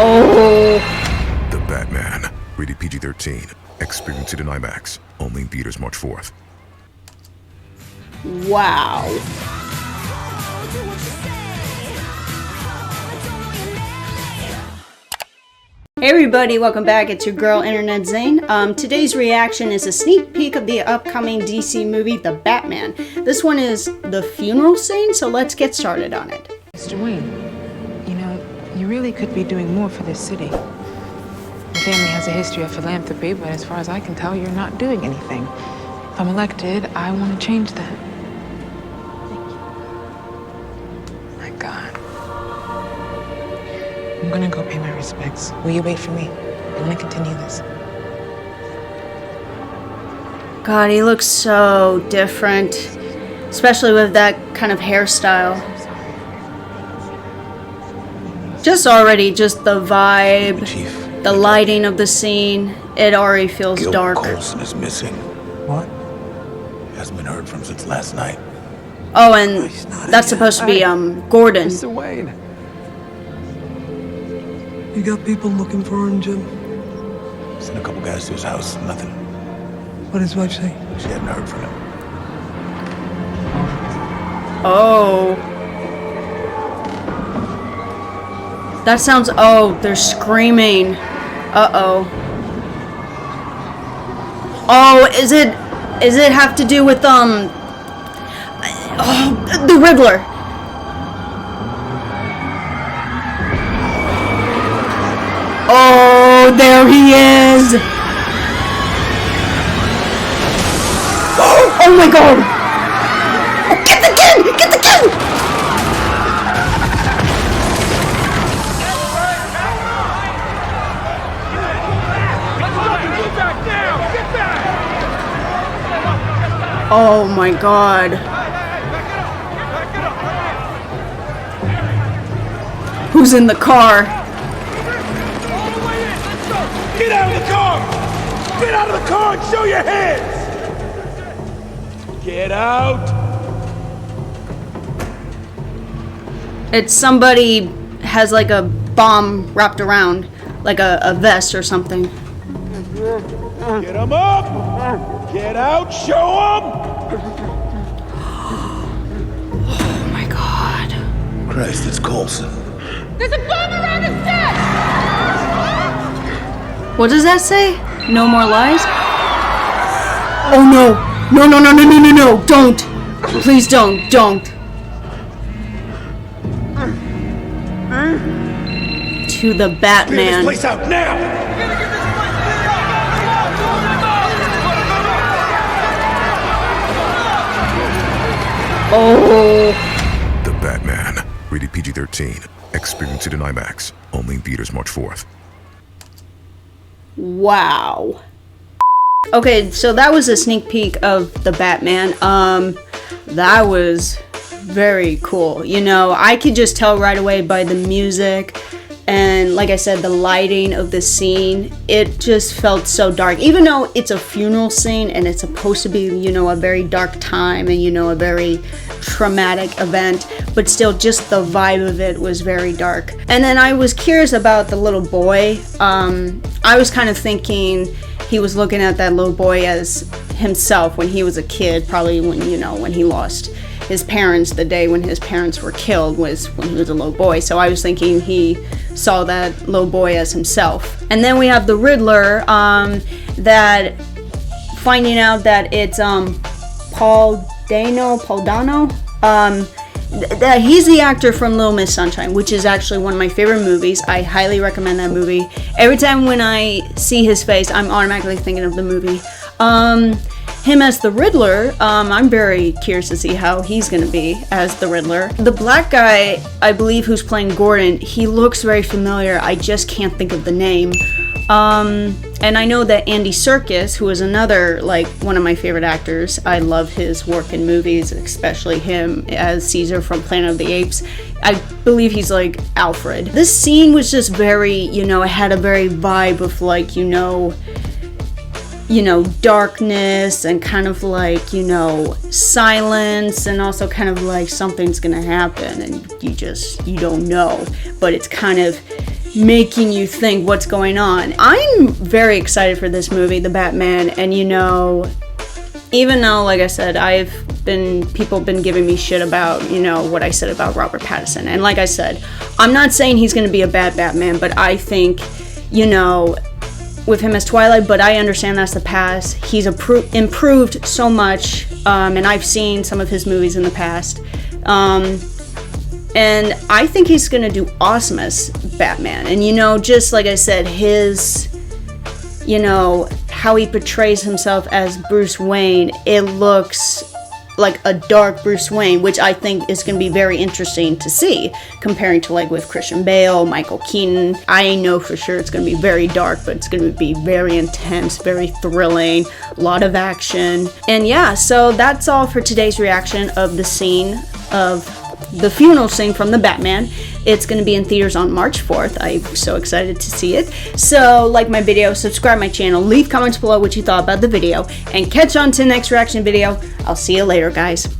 Oh. The Batman, rated PG-13. Experience it in IMAX. Only in theaters March 4th. Wow. Hey everybody, welcome back. It's your girl Internet Zing. Today's reaction is a sneak peek of the upcoming DC movie, The Batman. This one is the funeral scene, so let's get started on it. Mr. Wayne, you know, you really could be doing more for this city. Your family has a history of philanthropy, but as far as I can tell, you're not doing anything. If I'm elected, I want to change that. Thank you. My God. I'm gonna go pay my respects. Will you wait for me? I want to continue this. God, he looks so different, especially with that kind of hairstyle. Just the vibe, Chief, the lighting of the scene, it already feels Gil dark. Coulson is missing. What? Hasn't been heard from since last night. Oh, and that's supposed to be Gordon. Mr. Wayne. You got people looking for him, Jim? Sent a couple guys to his house. Nothing. What did his wife say? She hadn't heard from him. Oh. That sounds, oh, they're screaming. Uh-oh. Oh, is it have to do with, oh, the Riddler. Oh, there he is! Oh my God! Oh, get the kid! Get the kid! Oh my God! Who's in the car? Get out of the car! Get out of the car and show your hands! Get out! It's somebody has like a bomb wrapped around, like a vest or something. Get him up! Get out! Show him! Oh my God. Christ, it's Coulson. There's a bomb around the set! What does that say? No more lies? Oh no! No, no, no, no, no, no, no! Don't! Please don't! Don't! To the Clear this Batman. place out now! Oh! The Batman, rated PG-13. Experience it in IMAX. Only in theaters March 4th. Wow. Okay, so that was a sneak peek of the Batman. That was very cool. You know, I could just tell right away by the music and, like I said, the lighting of the scene. It just felt so dark. Even though it's a funeral scene and it's supposed to be, you know, a very dark time and, you know, a very traumatic event, but still just the vibe of it was very dark. And then I was curious about the little boy. I was kind of thinking he was looking at that little boy as himself when he was a kid, probably when, you know, when he lost his parents, the day when his parents were killed was when he was a little boy. So I was thinking he saw that little boy as himself. And then we have the Riddler, that finding out that it's Paul Dano. That he's the actor from Little Miss Sunshine, which is actually one of my favorite movies. I highly recommend that movie. Every time when I see his face, I'm automatically thinking of the movie. Him as the Riddler, I'm very curious to see how he's gonna be as the Riddler. The black guy, I believe, who's playing Gordon, he looks very familiar. I just can't think of the name. And I know that Andy Serkis, who is another, like, one of my favorite actors, I love his work in movies, especially him as Caesar from Planet of the Apes. I believe he's like Alfred. This scene was just very, you know, it had a very vibe of, like, you know, darkness and kind of like, you know, silence, and also kind of like something's gonna happen and you don't know, but it's kind of making you think what's going on. I'm very excited for this movie, The Batman, and you know, even though, like I said, people have been giving me shit about, you know, what I said about Robert Pattinson. And like I said, I'm not saying he's going to be a bad Batman, but I think, you know, with him as Twilight, but I understand that's the past. He's improved so much, and I've seen some of his movies in the past. And I think he's going to do awesome as Batman. And, you know, just like I said, his, you know, how he portrays himself as Bruce Wayne, it looks like a dark Bruce Wayne, which I think is going to be very interesting to see, comparing to like with Christian Bale, Michael Keaton. I know for sure it's going to be very dark, but it's going to be very intense, very thrilling, a lot of action. And yeah, so that's all for today's reaction of the scene of the funeral scene from The Batman. It's going to be in theaters on March 4th. I'm so excited to see it. So like my video, subscribe my channel, leave comments below what you thought about the video, and catch on to the next reaction video. I'll see you later, guys.